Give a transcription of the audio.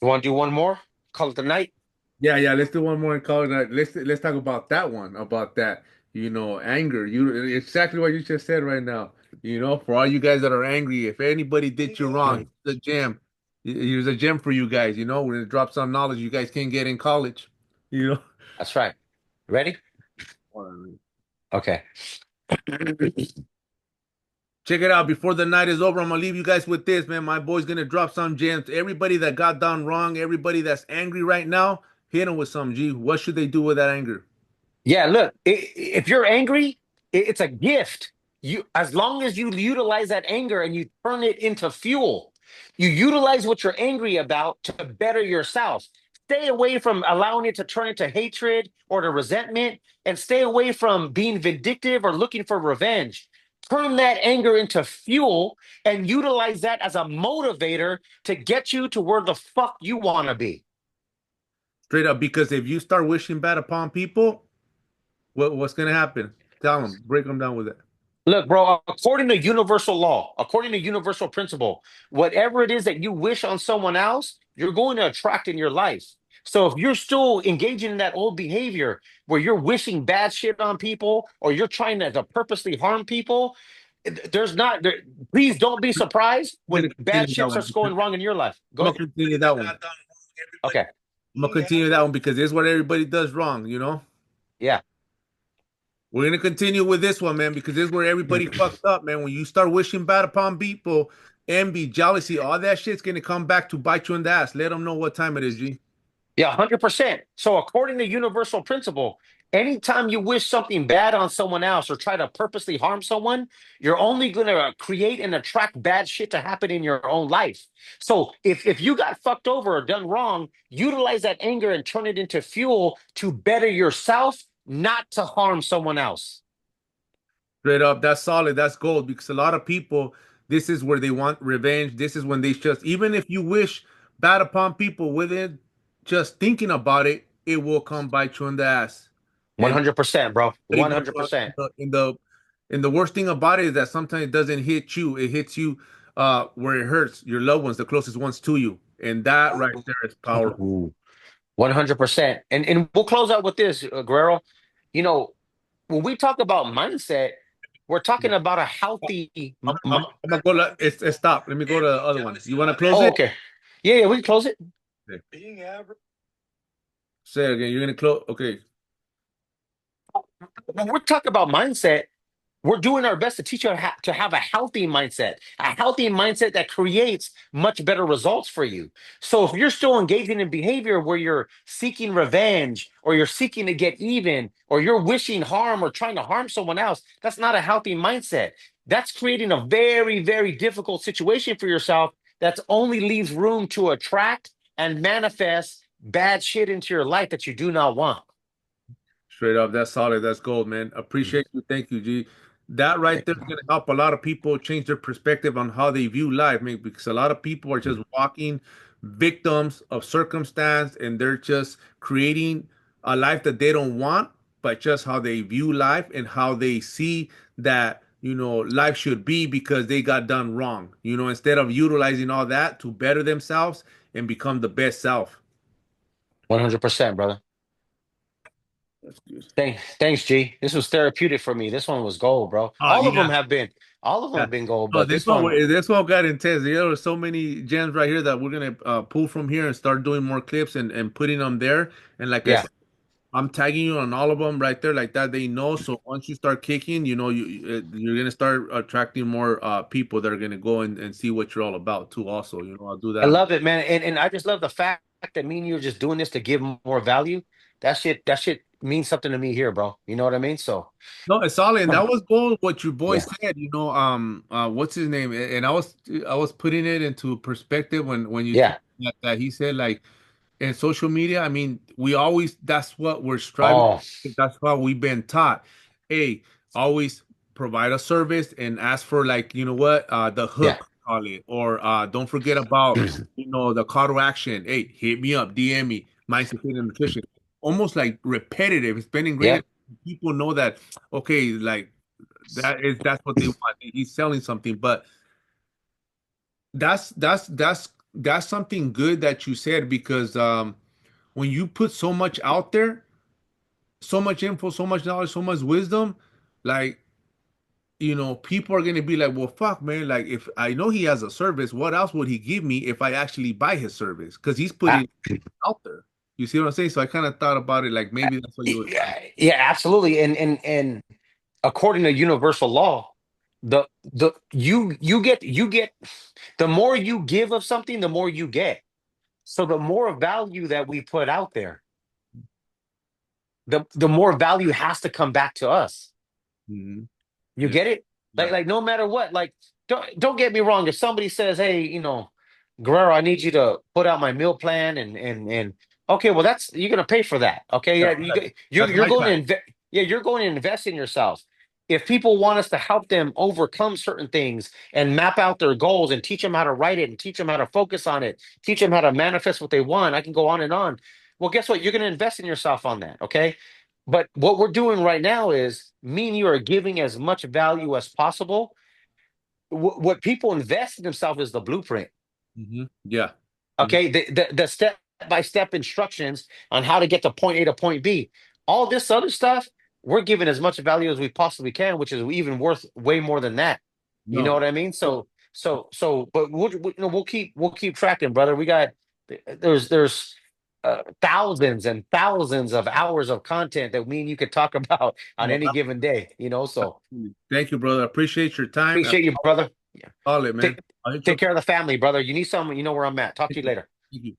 You want to do one more? Call it the night? Yeah, yeah. Let's do one more and call it a night. Let's talk about that one, about that. Anger. Exactly what you just said right now. For all you guys that are angry, if anybody did you wrong, Mm, here's a gem. Here's a gem for you guys. We're gonna drop some knowledge you guys can't get in college. You know. that's right. Ready? Okay. Check it out. Before the night is over, I'm gonna leave you guys with this, man. My boy's gonna drop some gems. Everybody that got done wrong, everybody that's angry right now, hit them with some G. What should they do with that anger? Yeah, look, if you're angry, it's a gift. As long as you utilize that anger and you turn it into fuel, you utilize what you're angry about to better yourself. Stay away from allowing it to turn into hatred or to resentment, and stay away from being vindictive or looking for revenge. Turn that anger into fuel and utilize that as a motivator to get you to where the fuck you want to be. Straight up, because if you start wishing bad upon people, what's gonna happen? Tell them, break them down with it. Look, bro, according to universal law, according to universal principle, whatever it is that you wish on someone else, you're going to attract in your life. So if you're still engaging in that old behavior where you're wishing bad shit on people or you're trying to purposely harm people, there's not there, please don't be surprised I'm gonna when bad continue that shit one. starts going wrong in your life. I'm Go gonna ahead. continue that one. Okay. I'm gonna continue that one because this is what everybody does wrong. Yeah. We're gonna continue with this one, man, because this is where everybody fucked up, man. When you start wishing bad upon people, envy, jealousy, all that shit's gonna come back to bite you in the ass. Let them know what time it is, G. Yeah, 100%. So, according to universal principle, anytime you wish something bad on someone else or try to purposely harm someone, you're only going to create and attract bad shit to happen in your own life. So, if you got fucked over or done wrong, utilize that anger and turn it into fuel to better yourself, not to harm someone else. Straight up, that's solid. That's gold. Because a lot of people, this is where they want revenge. This is when they just, even if you wish bad upon people, within just thinking about it, it will come bite you in the ass. And 100%, bro. pretty much 100%. in the worst thing about it is that sometimes it doesn't hit you. It hits you where it hurts your loved ones, the closest ones to you. And that right there is powerful. Ooh, 100%. And we'll close out with this, Guerrero. You know, when we talk about mindset, we're talking about a healthy. I'm gonna go. It's stop. Let me go to the other one. You want to close Oh, it? okay. Yeah, yeah, we can close it. Okay. Say it again. You're gonna close. Okay. When we're talking about mindset, we're doing our best to teach you to have a healthy mindset that creates much better results for you. So if you're still engaging in behavior where you're seeking revenge or you're seeking to get even or you're wishing harm or trying to harm someone else, that's not a healthy mindset. That's creating a very, very difficult situation for yourself that only leaves room to attract and manifest bad shit into your life that you do not want. Straight up, that's solid. That's gold, man. Appreciate you. Thank you, G. That right there is gonna help a lot of people change their perspective on how they view life, man. Because a lot of people are just walking victims of circumstance, and they're just creating a life that they don't want, but just how they view life and how they see that life should be because they got done wrong. Instead of utilizing all that to better themselves and become the best self. 100%, brother. That's good. Thanks, G. This was therapeutic for me. This one was gold, bro. All of them Yeah. have been. All of them Yeah. have been gold, No, but this one, this one got intense. There are so many gems right here that we're gonna pull from here and start doing more clips and putting them there. And like I yeah, said, I'm tagging you on all of them right there, like that. They know. So once you start kicking, you're gonna start attracting more people that are gonna go and see what you're all about too. Also, I'll do I that. love it, man. And I just love the fact that me and you are just doing this to give more value. That shit means something to me here, bro. You know what I mean? So, No, it's solid, and that was gold. What your boy yeah, said, what's his name? And I was putting it into perspective when you told yeah. me that he said like. In social media, I mean, we always that's what we're striving. Oh, That's what we've been taught. Hey, always provide a service and ask for like, the yeah. hook, call it, or don't forget about, the call to action. Hey, hit me up, DM me, mindset fit and nutrition. Almost like repetitive. It's been ingrained. Yep. People know that, okay, like that's what they want. He's selling something, but that's that's something good that you said because when you put so much out there, so much info, so much knowledge, so much wisdom, like people are gonna be like, well, fuck, man. Like, if I know he has a service, what else would he give me if I actually buy his service? Because he's Uh, putting it out there. You see what I'm saying? So I kind of thought about it like maybe that's what you were trying. yeah, yeah, absolutely. And according to universal law, the you get the more you give of something, the more you get. So the more value that we put out there, the more value has to come back to us. Mhm. You Yeah, get it? Like yeah, like no matter what, like don't get me wrong. If somebody says, "Hey, Guerrero, I need you to put out my meal plan," and okay, well that's you're gonna pay for that. Okay, yeah. yeah, That's you're my going to time. invest. Yeah, you're going to invest in yourself. If people want us to help them overcome certain things and map out their goals and teach them how to write it and teach them how to focus on it, teach them how to manifest what they want, I can go on and on. Well, guess what? You're going to invest in yourself on that. Okay. But what we're doing right now is me and you are giving as much value as possible. What people invest in themselves is the blueprint. Yeah. Mhm. Okay, the step by step instructions on how to get to point A to point B. All this other stuff, we're giving as much value as we possibly can, which is even worth way more than that. You know No. what I mean? But we'll keep tracking, brother. We got there's thousands and thousands of hours of content that me and you could talk about on No. any given day. So Absolutely. Thank you, brother. Appreciate your time. appreciate you, brother. Yeah. Call it, man. Take I'll hit you take up. care of the family, brother. You need something, you know where I'm at. Talk to Thank you you. later. Thank you.